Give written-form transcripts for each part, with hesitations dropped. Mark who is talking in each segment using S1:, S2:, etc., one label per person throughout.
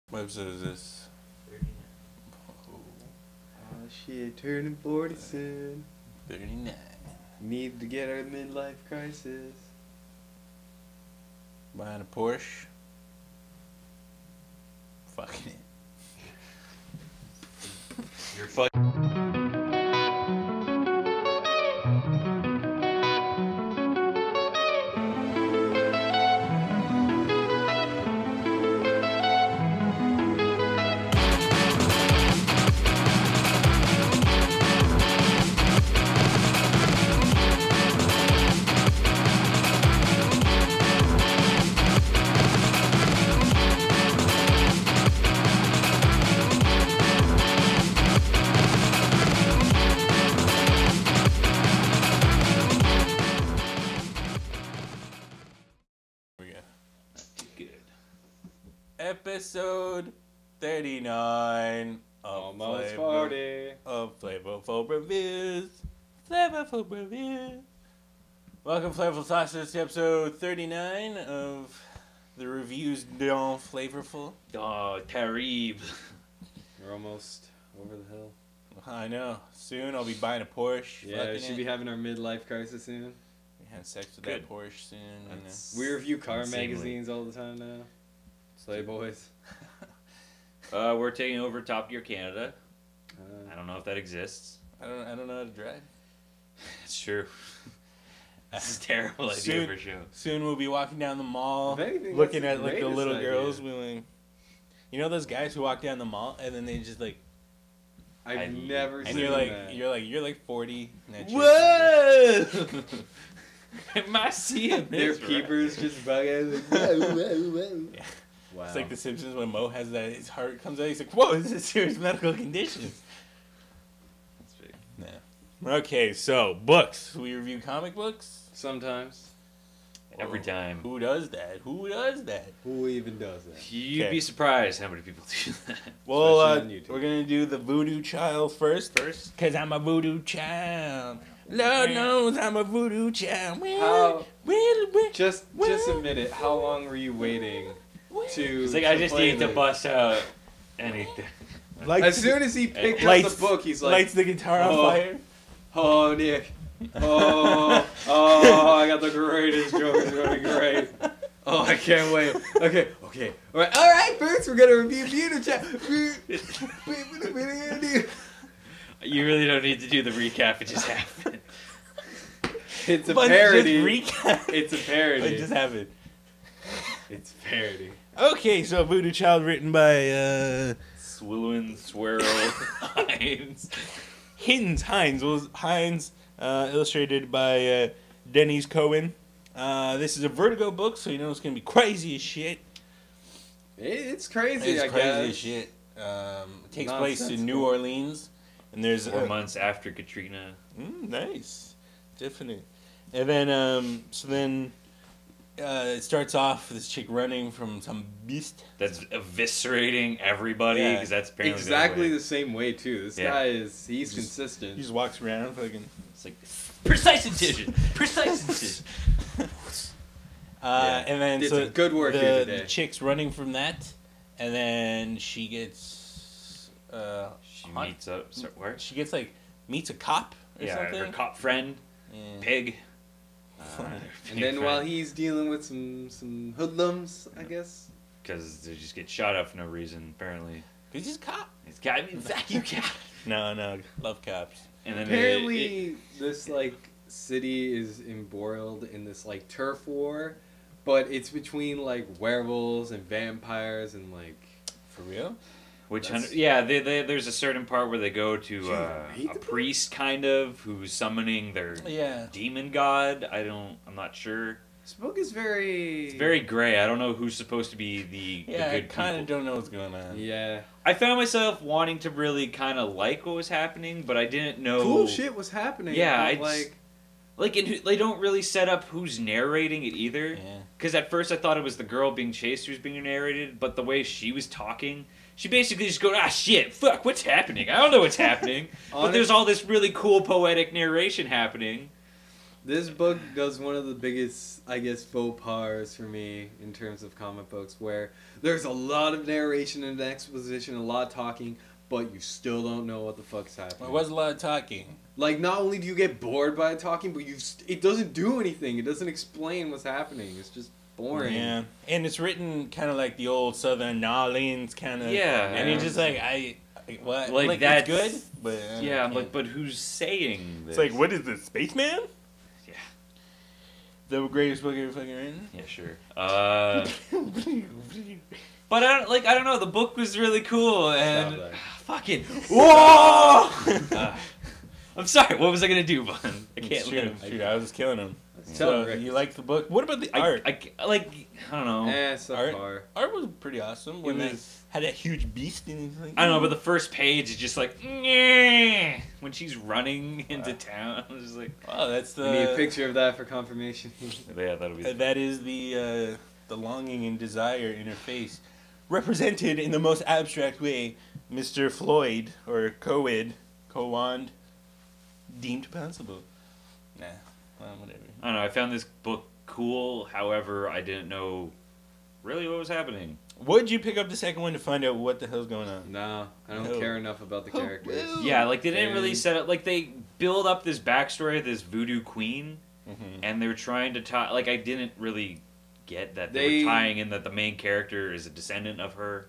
S1: What episode is this?
S2: 39.
S3: Oh shit, turning 40 soon.
S1: 39.
S3: Need to get our midlife crisis.
S1: Buying a Porsche. Fucking it.
S2: You're fucking.
S1: Episode 39 of
S3: Almost 40.
S1: Of Flavourful Reviews. Flavourful Reviews. Welcome, Flavourful Saucers, to episode 39 of the reviews done Flavorful.
S2: Oh, terrible.
S3: We're almost over the hill.
S1: I know. Soon I'll be buying a Porsche.
S3: Yeah, we should be having our midlife crisis soon.
S1: We had sex with
S2: Good.
S1: that Porsche soon. You know.
S3: We review car
S2: Insanely.
S3: magazines all the time now. Slay boys.
S2: We're taking over Top Gear Canada.
S3: Uh,
S2: I don't know if that exists.
S1: I don't know how to drive.
S2: It's true. This is a terrible idea
S1: Soon-
S2: for a show.
S1: Soon we'll be walking down the mall,
S3: If anything,
S1: looking
S3: that's
S1: at
S3: the
S1: like the
S3: greatest
S1: little
S3: idea.
S1: girls. We like, you know those guys who walk down the mall and then they just like,
S3: I've never
S1: and
S3: seen
S1: you're like,
S3: that.
S1: you're like 40. And that
S2: Whoa! Am I seeing
S3: Their
S2: this?
S3: peepers just bug out. Like, whoa, whoa, whoa.
S1: Yeah.
S3: Wow.
S1: It's like The Simpsons when Mo has that, his heart comes out. He's like, whoa, this is a serious medical condition.
S2: That's big.
S1: Nah. Okay, so books. We review comic books.
S3: Sometimes.
S2: Every time.
S1: Who does that? Who does that?
S3: Who even does that?
S2: You'd
S1: Okay.
S2: be surprised how many people do that.
S1: Well,
S3: Especially on YouTube.
S1: we're gonna do the Voodoo Child first, cause I'm a Voodoo Child. Lord knows I'm a Voodoo Child.
S3: How-
S1: Well,
S3: Just admit it. How long were you waiting to?
S2: It's like I
S3: to
S2: just
S3: play
S2: need to
S3: this?
S2: bust out anything.
S3: As soon as he picked up
S1: Lights-
S3: the book, he's like,
S1: lights the guitar on
S3: Oh.
S1: fire.
S3: "Oh, Nick, oh, I got the greatest joke. It's gonna be great. Oh, I can't wait. Okay, all right. First, we're gonna review Voodoo Child.
S2: You really don't need to do the recap. It just happened.
S3: It's a
S1: But
S3: parody.
S1: Just recap.
S3: It's a parody.
S1: It just happened.
S3: It's parody.
S1: Okay, so Voodoo Child written by
S2: Swillen, Swirl, Hines.
S1: Hines. Well, Hines, illustrated by Denny's Cohen. This is a Vertigo book, so you know it's gonna be crazy as shit.
S3: It's crazy.
S1: It's
S3: I
S1: crazy
S3: guess.
S1: as shit. It takes place in
S3: Nonsensical.
S1: New Orleans, and there's
S2: 4 months after Katrina.
S1: Nice, definite. And then, it starts off with this chick running from some beast.
S2: That's eviscerating everybody
S1: Yeah.
S2: because that's apparently
S3: Exactly
S2: the
S3: the same way too. This
S2: Yeah.
S3: guy he's
S1: Just-
S3: consistent.
S1: He just walks around, fucking.
S2: It's like precise incision, precise incision. Yeah.
S1: And then
S3: Did
S1: so
S3: some good work here
S1: the
S3: today.
S1: chick's running from that, and then she gets
S2: She
S1: hot-
S2: meets up. Where?
S1: She gets like meets a cop or
S2: Yeah,
S1: something.
S2: her cop friend,
S1: Yeah.
S2: Pig.
S3: And then while he's dealing with some hoodlums, I guess.
S2: because they just get shot up for no reason, apparently.
S1: Cause he's a cop.
S2: It's got me vacuum cat.
S1: No, love cops.
S2: And then
S3: Apparently, this like city is embroiled in this like turf war, but it's between like werewolves and vampires and like.
S1: For real?
S2: there's a certain part where they go to
S3: Dude, I hate
S2: a
S3: the
S2: priest kind of who's summoning their
S1: Yeah.
S2: demon god. I'm not sure.
S3: This book is very.
S2: It's very gray. I don't know who's supposed to be the
S1: Yeah, I
S2: good
S1: kind of
S2: people.
S1: don't know what's going on.
S3: Yeah.
S2: I found myself wanting to really kind of like what was happening, but I didn't know.
S3: Cool shit was happening.
S2: Yeah,
S3: but,
S2: they don't really set up who's narrating it either.
S1: Yeah.
S2: Because at first I thought it was the girl being chased who's being narrated, but the way she was talking, she basically just goes, shit, fuck, what's happening? I don't know what's happening. But there's all this really cool poetic narration happening.
S3: This book does one of the biggest, I guess, faux pas for me in terms of comic books, where there's a lot of narration and exposition, a lot of talking, but you still don't know what the fuck's happening.
S1: It was a lot of talking.
S3: Like, not only do you get bored by talking, but it doesn't do anything. It doesn't explain what's happening. It's just boring.
S1: Yeah, and it's written kind of like the old Southern Orleans kind of.
S2: Yeah.
S1: And you're just like, what?
S2: Like
S1: that's
S2: that's
S1: good, but
S2: Yeah, I'm
S1: yeah.
S2: like, but who's saying this?
S1: It's like, what is this, Spaceman?
S2: Yeah.
S1: The greatest book ever fucking written.
S2: Yeah, sure. But I don't know. The book was really cool, and
S3: Stop that.
S2: fucking
S1: Whoa!
S2: I'm sorry. What was I gonna do, Bun? I can't.
S1: It's true.
S2: live.
S1: True. I was just killing him.
S3: Tell
S1: So,
S3: Rick.
S1: you like the book? What about the art?
S2: I don't know.
S3: Subpar.
S1: Art was pretty awesome when
S3: It
S1: they
S3: was-
S1: had that huge beast in his. Like,
S2: I don't know, but the first page is just like "Nyeh," when she's running into town. I was just like,
S1: oh, that's
S3: We need a
S1: the.
S3: picture of that for confirmation.
S2: yeah, that'll be.
S1: That is the longing and desire in her face, represented in the most abstract way. Mr. Floyd or Cowand, deemed possible. Nah, well, whatever.
S2: I don't know. I found this book cool. However, I didn't know really what was happening.
S1: Would you pick up the second one to find out what the hell's going on?
S3: No, I don't
S1: No.
S3: care enough about the
S1: Oh,
S3: characters.
S1: well.
S2: Yeah, like they didn't really
S3: And-
S2: set up. Like they build up this backstory of this voodoo queen,
S1: Mm-hmm.
S2: and they're trying to tie. Like I didn't really get that they
S3: They-
S2: were tying in that the main character is a descendant of her.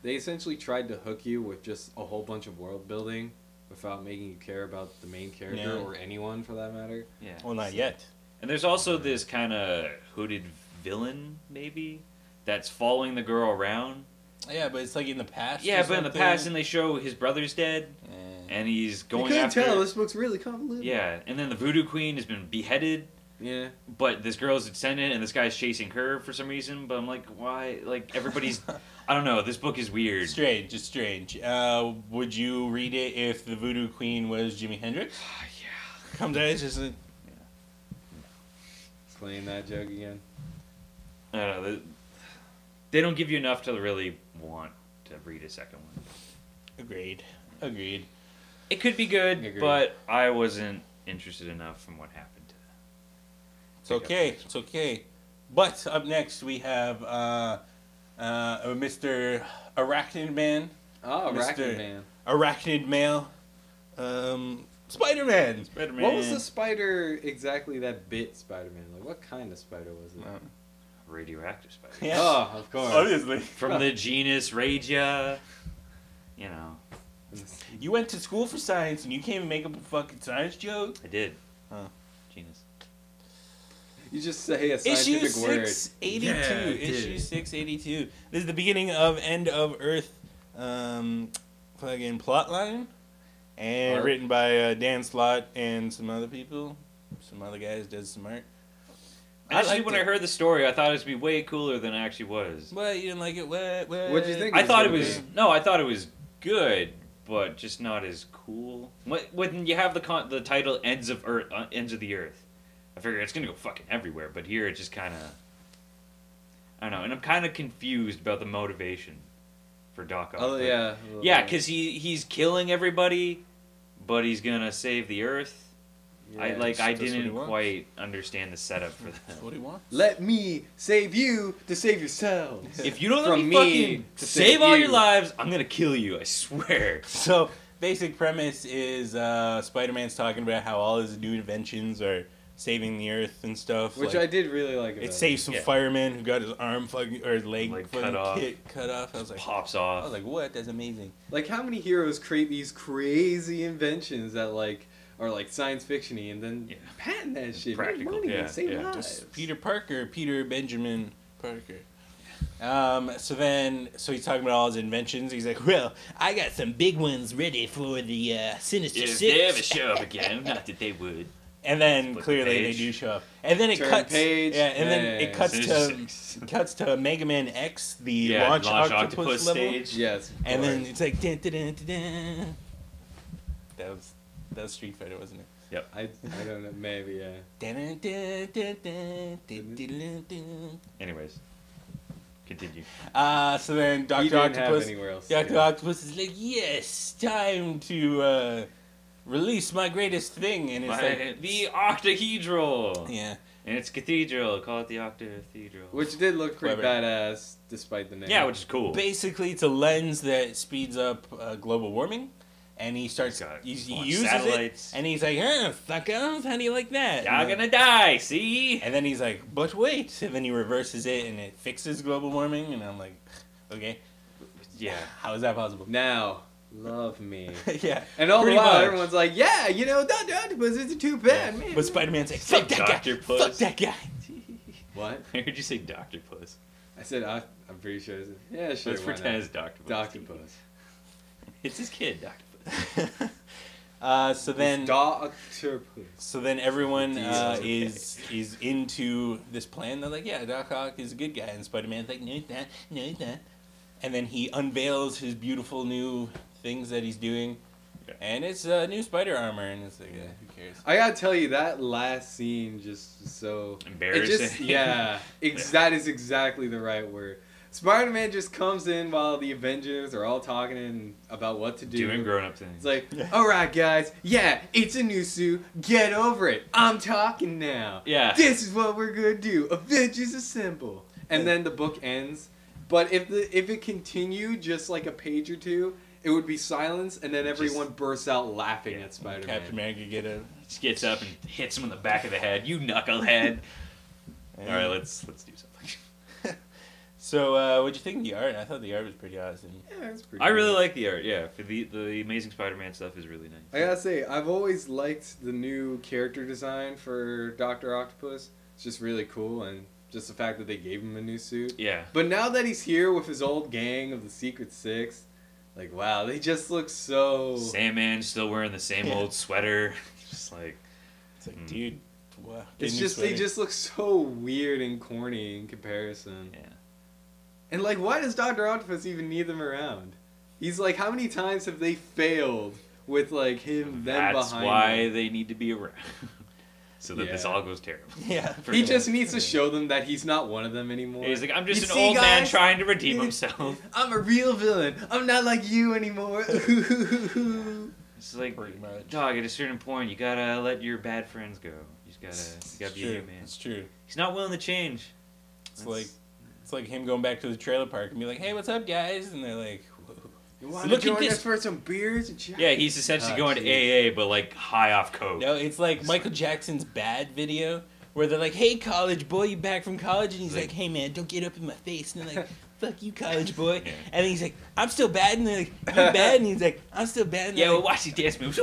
S3: They essentially tried to hook you with just a whole bunch of world building without making you care about the main character
S1: Yeah.
S3: or anyone for that matter.
S2: Yeah.
S1: Well, not yet.
S2: And there's also this kind of hooded villain, maybe, that's following the girl around.
S1: Yeah, but it's like in the past.
S2: Yeah,
S1: or
S2: but in the
S1: something.
S2: past, and they show his brother's dead,
S1: Eh.
S2: and he's
S3: You
S2: going
S3: couldn't
S2: after.
S3: tell. This book's really convoluted.
S2: Yeah, and then the voodoo queen has been beheaded,
S3: Yeah.
S2: but this girl's a descendant, and this guy's chasing her for some reason. But I'm like, why? Like everybody's, I don't know. This book is weird.
S1: Strange, it's strange. Would you read it if the Voodoo Queen was Jimi Hendrix?
S2: Yeah.
S1: Comes out, it's just a,
S3: Explain that joke again.
S2: I don't know. They don't give you enough to really want to read a second one.
S1: agreed.
S2: It could be good,
S3: Agreed.
S2: but I wasn't interested enough from what happened to them.
S1: It's okay. But up next we have Mr. Arachnid Man,
S3: Oh,
S1: Mr.
S3: Arachnid Man.
S1: Arachnid Male, Spider-Man.
S2: Spider-Man.
S3: What was the spider exactly that bit Spider-Man? Like, what kind of spider was it?
S2: Radioactive spider.
S1: Yeah.
S3: Oh, of course.
S1: Obviously.
S2: From the genus Radia. You know,
S1: You went to school for science and you can't even make up a fucking science joke?
S2: I did.
S1: Huh.
S2: Genus.
S3: You just say a
S1: Issue
S3: scientific word.
S1: 682.
S3: Yeah, it
S1: Issue
S3: did.
S1: 682. This is the beginning of End of Earth fucking plotline. And
S3: Art.
S1: written by Dan Slott and some other people. Some other guys does some art.
S2: Actually, when I
S1: it.
S2: heard the story, I thought it was going to be way cooler than it actually was.
S1: What? You didn't like it? What?
S3: What'd you think?
S2: I thought it
S3: gonna
S2: was...
S3: be?
S2: No, I thought it was good, but just not as cool. When you have the title Ends of Earth, Ends of the Earth, I figure it's going to go fucking everywhere, but here it just kind of... I don't know, and I'm kind of confused about the motivation for Doc Ock.
S3: Oh, yeah.
S2: Yeah, because he's killing everybody, but he's going to save the Earth. I
S1: that's what he
S2: didn't
S1: wants.
S2: quite understand the setup for
S1: That's
S2: that.
S1: what he wants.
S3: Let me save you to save yourselves.
S2: If you don't let
S3: From
S2: me
S3: me
S2: fucking
S3: to
S2: save
S3: save
S2: all
S3: you.
S2: your lives, I'm gonna kill you. I swear.
S1: So, basic premise is Spider-Man's talking about how all his new inventions are saving the Earth and stuff.
S3: Which
S1: like,
S3: I did really like about
S1: it saved some
S2: Yeah.
S1: fireman who got his arm fucking or his leg
S2: Like,
S1: fucking
S2: cut off.
S1: cut off. I was like,
S2: Pops
S1: I
S2: off.
S1: was like, what? That's amazing.
S3: Like, how many heroes create these crazy inventions that, like, are, like, science fiction-y and then
S2: Yeah.
S3: patent that shit, make
S2: Practical,
S3: money,
S2: yeah,
S3: and save
S2: yeah.
S3: lives.
S1: Just Peter Benjamin Parker. So he's talking about all his inventions. He's like, well, I got some big ones ready for the Sinister
S2: If
S1: Six.
S2: they ever show up again, not that they would.
S1: And then
S2: Flip the
S1: clearly they
S2: page.
S1: do show up. And then it
S3: Turn
S1: cuts.
S3: page.
S1: Yeah, and then
S3: Yeah.
S1: it cuts
S2: Sinister
S1: to
S2: Six.
S1: cuts to Mega Man X, the
S2: Yeah,
S1: launch
S2: launch
S1: octopus,
S2: octopus
S1: level.
S2: stage.
S3: Yes.
S1: And
S3: boy.
S1: then it's like dun, dun, dun, dun, dun. That was Street Fighter, wasn't it?
S3: I don't know, maybe, yeah.
S1: Dun, dun, dun, dun, dun, dun, dun, dun.
S2: Anyways, continue.
S1: So then
S3: He
S1: Dr.
S3: didn't have
S1: Octopus
S3: anywhere else.
S1: Dr.
S3: Yeah.
S1: Octopus is like, yes, time to release my greatest thing, and it's like
S2: the octahedral.
S1: yeah.
S2: And it's cathedral. Call it the octahedral.
S3: Which did look pretty
S1: Clever.
S3: badass, despite the name.
S2: Yeah, which is cool.
S1: Basically, it's a lens that speeds up global warming, and he starts he uses
S2: satellites.
S1: it, and he's like, fuck off, how do you like that?
S2: Y'all gonna die, see?
S1: And then he's like, but wait, and then he reverses it, and it fixes global warming, and I'm like, okay,
S2: Yeah.
S1: how is that possible?
S3: Now, love me.
S1: Yeah,
S3: And all the
S1: pretty
S3: while,
S1: much.
S3: everyone's like, yeah, you know, Dr. Octopus isn't too bad, man.
S1: But Spider-Man's like, fuck that guy,
S2: Dr. Puss.
S1: fuck that guy.
S3: What?
S2: I heard you say Dr. Puss.
S3: I said, I'm pretty sure. Yeah, sure.
S2: Let's
S3: why
S2: pretend
S3: not?
S2: it's Dr. Puss.
S3: Dr. Puss.
S2: It's his kid, Dr. Puss.
S1: So then,
S3: Dr. Puss.
S1: so then everyone
S2: Okay.
S1: is into this plan. They're like, yeah, Doc Ock is a good guy, and Spider-Man's like, no, he's not, no, he's not. And then he unveils his beautiful new things that he's doing,
S2: Yeah.
S1: and it's new spider armor, and it's like, who cares?
S3: I gotta tell you, that last scene just was so...
S2: Embarrassing.
S3: It just, yeah, that is exactly the right word. Spider-Man just comes in while the Avengers are all talking about what to do.
S2: Doing grown-up things.
S3: It's like,
S1: Yeah.
S3: alright guys, yeah, it's a new suit, get over it, I'm talking now.
S2: Yeah.
S3: This is what we're gonna do, Avengers Assemble. And then the book ends, but if it continued just like a page or two, it would be silence, and then everyone bursts out laughing at Spider-Man.
S1: Captain America get a.
S2: Just gets up and hits him in the back of the head. You knucklehead. All right, let's do something.
S1: So, what'd you think of the art? I thought the art was pretty awesome.
S3: Yeah, it's pretty
S2: I really
S3: cool.
S2: like the art. Yeah, for the Amazing Spider-Man stuff is really nice.
S3: I gotta say, I've always liked the new character design for Dr. Octopus. It's just really cool, and just the fact that they gave him a new suit.
S2: Yeah.
S3: But now that he's here with his old gang of the Secret Six, like, wow, they just look so...
S2: Sandman still wearing the same old sweater. Just like,
S1: It's like, dude, what?
S3: It's just, they just look so weird and corny in comparison.
S2: yeah.
S3: And, like, why does Dr. Octopus even need them around? He's like, how many times have they failed with, like, them
S2: That's
S3: behind
S2: why
S3: him?
S2: they need to be around. So that this
S3: Yeah.
S2: all goes terrible.
S1: Yeah.
S3: He just needs to show them that he's not one of them anymore.
S2: He's like, I'm just
S3: You
S2: an
S3: see,
S2: old man
S3: guys?
S2: trying to redeem himself.
S3: I'm a real villain. I'm not like you anymore.
S2: It's like,
S1: Pretty much.
S2: dog, at a certain point, you gotta let your bad friends go. You gotta be a new man.
S1: It's true.
S2: He's not willing to change.
S1: It's like him going back to the trailer park and be like, "Hey, what's up, guys?" And they're like,
S3: You want
S1: Look
S3: to
S1: at
S3: join
S1: this-
S3: us for some beers? And
S2: Yeah, he's essentially
S3: Oh,
S2: going to
S3: jeez.
S2: AA, but like high off coke.
S1: "No, it's like Michael Jackson's Bad video where they're like, 'Hey, college boy, you back from college?' And he's like, 'Hey, man, don't get up in my face.' And they're like, 'Fuck you, college boy.'
S2: Yeah.
S1: And then he's like, 'I'm still bad.' And they're like, 'You're bad.' And he's like, 'I'm still bad.' And
S2: Yeah,
S1: they're
S2: well,
S1: like,
S2: watch these dance moves.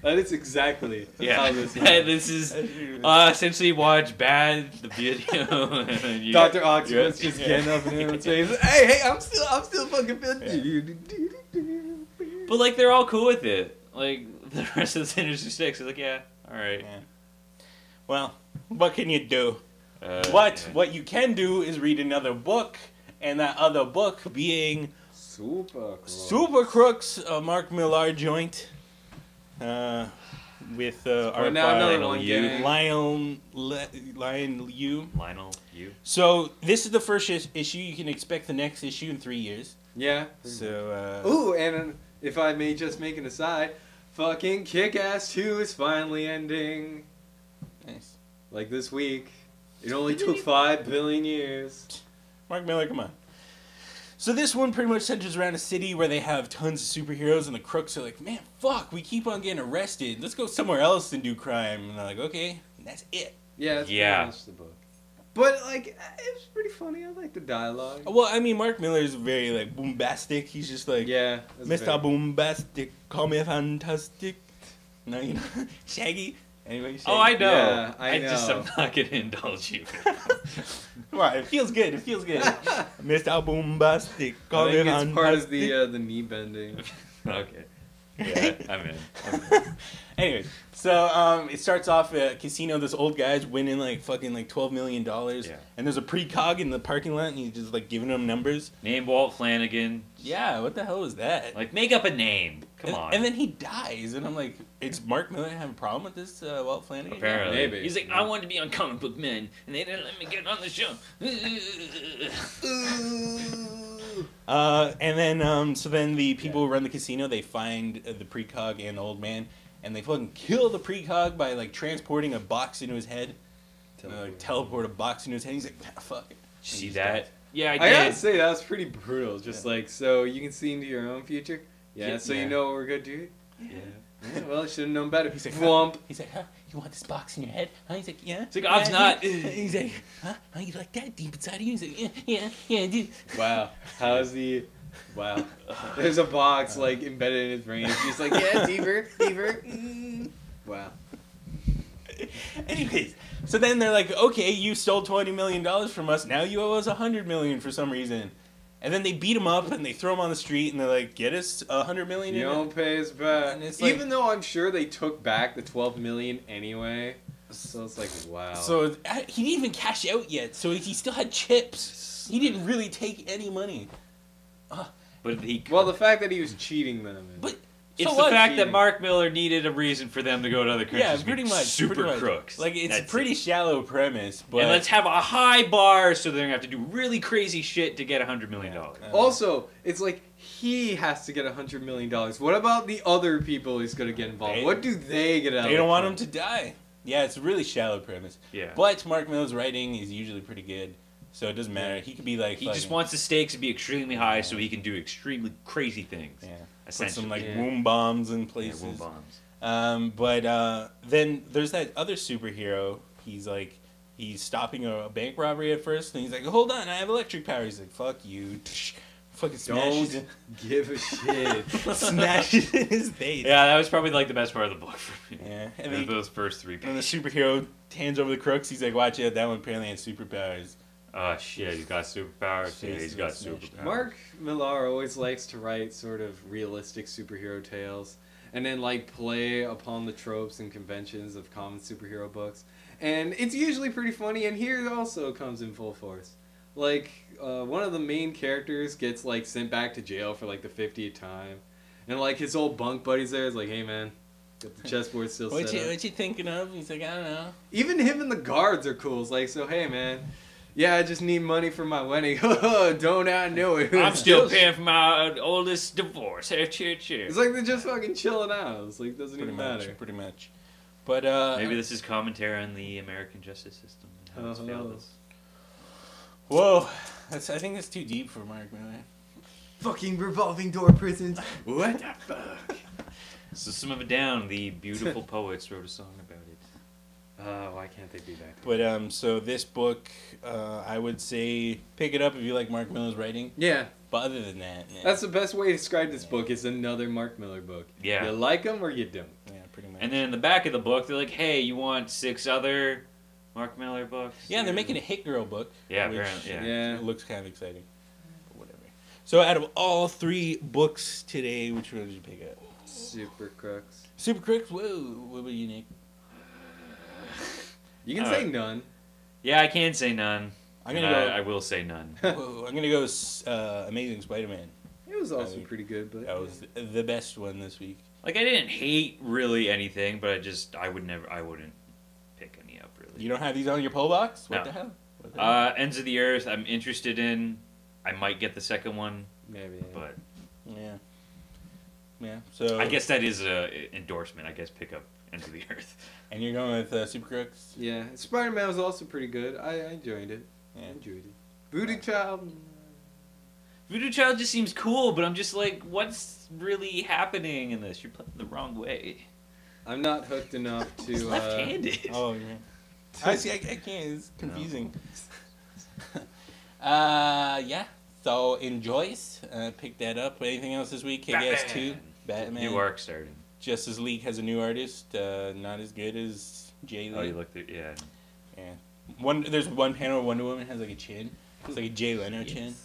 S3: That is exactly
S2: Yeah,
S3: how this
S2: this is essentially watch Bad the video. And then you
S3: Dr.
S2: got-
S3: Octopus just getting up and everyone's saying, hey, I'm still fucking good.
S2: But like they're all cool with it. Like the rest of the Sinister Six is like, yeah, all right.
S1: Yeah. Well, what can you do?
S2: Yeah.
S1: What you can do is read another book, and that other book being Supercrooks, a Mark Millar joint, with art
S3: now
S1: by
S3: another
S2: Lionel
S3: one,
S2: Yu.
S3: gang.
S1: Lion Yu.
S2: Lionel, you.
S1: So this is the first issue. You can expect the next issue in 3 years.
S3: Yeah.
S1: So
S3: Ooh, and if I may just make an aside, fucking Kick-Ass 2 is finally ending.
S1: nice.
S3: Like this week. It only took 5 billion years.
S1: Mark Millar, come on. So this one pretty much centers around a city where they have tons of superheroes, and the Crooks are like, man, fuck, we keep on getting arrested. Let's go somewhere else and do crime. And they're like, okay, and that's it.
S3: Yeah, that's
S2: Yeah.
S3: pretty much the book. But, like, it was pretty funny. I like the dialogue.
S1: Well, I mean, Mark Millar is very, like, bombastic. He's just like,
S3: Yeah. that's
S1: Mr.
S3: very-
S1: Bombastic, call me fantastic. No, you know, Shaggy. Anybody? Shaggy?
S2: Oh, I know.
S3: Yeah, I
S2: just
S3: know.
S2: I'm not gonna indulge you.
S1: Come on, it feels good. It feels good. Mr. Bombastic, call
S3: I
S1: me
S3: think it's part of
S1: fantastic.
S3: the knee bending.
S2: Okay. Yeah, I'm in.
S1: Anyways, so it starts off at a casino. This old guy's winning like fucking like $12 million,
S2: Yeah.
S1: and there's a precog in the parking lot, and he's just like giving him numbers.
S2: Name Walt Flanagan.
S1: Yeah, what the hell is that?
S2: Like, make up a name. Come on.
S1: And then he dies, and I'm like, is Mark Millar having a problem with this Walt Flanagan?
S2: Apparently.
S3: Maybe.
S2: He's like, I wanted to be on Comic Book Men, and they didn't let me get on the show.
S1: And then, so then the people who run the casino, they find the precog and the old man, and they fucking kill the precog by like transporting a box into his head. Teleport a box into his head. He's like, ah, fuck it.
S2: See that? Yeah, I
S3: I gotta
S2: did.
S3: say that was pretty brutal. Just like, so you can see into your own future. Yeah. So you know what we're gonna do. Yeah. Well, I should have known better.
S1: He's like,
S3: Whomp.
S1: He's like, huh? You want this box in your head? Huh? He's like, yeah.
S2: It's like, I'm not.
S1: He's like, huh? How you like that deep inside of you? He's like, yeah, dude.
S3: Wow. How's the? Wow. There's a box like embedded in his brain. It's just like, yeah, deeper. Wow.
S1: Anyways, so then they're like, okay, you stole $20 million from us. Now you owe us $100 million for some reason. And then they beat him up and they throw him on the street and they're like, get us $100 million.
S3: You don't pay us back.
S1: And it's like,
S3: even though I'm sure they took back the $12 million anyway. So it's like, wow.
S1: So he didn't even cash out yet. So he still had chips. He didn't really take any money.
S2: But
S3: well, the fact that he was cheating them.
S1: But
S2: it's
S1: so
S2: the
S1: what?
S2: fact that Mark Millar needed a reason for them to go to other countries.
S1: Yeah, pretty much.
S2: Super crooks.
S1: Like, it's
S2: That's
S1: a pretty shallow premise, but...
S2: And let's have a high bar so they're going to have to do really crazy shit to get $100 million.
S3: Also, it's like he has to get $100 million. What about the other people he's going to get involved? What do they get out of it?
S1: They don't want him to die. Yeah, it's a really shallow premise.
S2: Yeah.
S1: But Mark Millar's writing is usually pretty good, so it doesn't matter. He could be like...
S2: He just wants the stakes to be extremely high so he can do extremely crazy things.
S1: Yeah. Put
S2: Essentially.
S1: some, like, womb bombs in places.
S2: Yeah, womb bombs.
S1: But then there's that other superhero. He's stopping a bank robbery at first, and he's like, hold on, I have electric power. He's like, fuck you. Fucking smashes
S3: Don't give a shit.
S1: smashes in his face.
S2: Yeah, that was probably like the best part of the book for me.
S1: Yeah. And
S2: And those first 3
S1: and
S2: pages.
S1: the superhero hands over the crooks. He's like, watch out, that one apparently has superpowers.
S2: Oh shit, he's got superpowers. Yeah, he's got
S1: Smashed.
S2: superpowers.
S3: Mark Millar always likes to write sort of realistic superhero tales and then like play upon the tropes and conventions of common superhero books. And it's usually pretty funny, and here it also comes in full force. Like, one of the main characters gets like sent back to jail for like the 50th time. And like his old bunk buddy's there is like, hey man, got the chessboard still set up.
S1: What you thinking of? He's like, I don't know.
S3: Even him and the guards are cool. It's like, so hey man, yeah, I just need money for my wedding. Don't I know it?
S2: I'm still paying for my oldest divorce. Cheer.
S3: It's like they're just fucking chilling out. It's like, doesn't
S1: Pretty
S3: even
S1: much,
S3: matter.
S1: pretty much. But
S2: Maybe this is commentary on the American justice system and how it's failed us.
S1: Whoa, I think that's too deep for Mark Millar.
S3: Fucking revolving door prisons. What the fuck?
S2: So some of it down, the beautiful poets wrote a song about it.
S3: Why can't they do that?
S1: But so this book, I would say pick it up if you like Mark Millar's writing.
S3: Yeah,
S1: But other than that, yeah,
S3: that's the best way to describe this book. Is another Mark Miller book.
S2: Yeah.
S3: You like them or you don't.
S1: yeah, pretty much.
S2: And then in the back of the book, they're like, hey, you want 6 other Mark Miller books?
S1: yeah, they're making a Hit Girl book.
S2: Yeah,
S1: which,
S2: apparently, yeah.
S3: Yeah.
S1: It looks kind of exciting. Whatever. So out of all 3 books today, which one did you pick up?
S3: Supercrooks.
S1: Supercrooks? Whoa, what about you, Nick?
S3: You can say none.
S2: Yeah, I can say none.
S1: I'm
S2: And
S1: gonna go.
S2: I will say none.
S1: Whoa, I'm gonna go. Amazing Spider-Man.
S3: It was also
S1: think
S3: pretty good, but
S1: That was the best one this week.
S2: Like, I didn't hate really anything, but I wouldn't pick any up, really.
S1: You don't have these on your poll box? What
S2: No.
S1: the hell? What the hell?
S2: Ends of the Earth, I'm interested in. I might get the second one,
S3: maybe.
S2: but
S1: Yeah. Yeah. So
S2: I guess that is a endorsement. I guess pick up Ends of the Earth.
S1: And you're going with Supercrooks?
S3: Yeah, Spider-Man was also pretty good. I enjoyed it.
S1: Yeah.
S3: I enjoyed it. Voodoo Child.
S2: Voodoo Child just seems cool, but I'm just like, what's really happening in this? You're playing the wrong way.
S3: I'm not hooked enough to.
S2: It's left-handed.
S1: Oh yeah. I see. I can't. It's confusing. Yeah. So enjoys. Pick that up. Anything else this week? KBS 2. Batman.
S2: New arc starting.
S1: Justice League has a new artist. Not as good as Jay Lee.
S2: Oh, you looked at yeah.
S1: Yeah. There's one panel where Wonder Woman has like a chin. It's like a Jay Leno chin.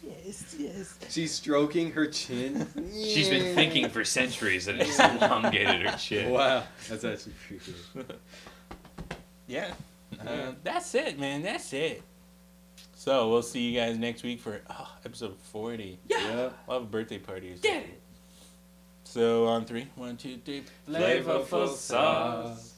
S1: Yes.
S3: She's stroking her chin.
S2: She's been thinking for centuries and it's elongated her chin.
S3: Wow, that's actually pretty good.
S1: Yeah. That's it, man. That's it. So we'll see you guys next week for episode 40.
S3: Yeah.
S1: We'll have a birthday party.
S2: Did it.
S1: So on 3, 1, 2, 3.
S2: Flavorful sauce.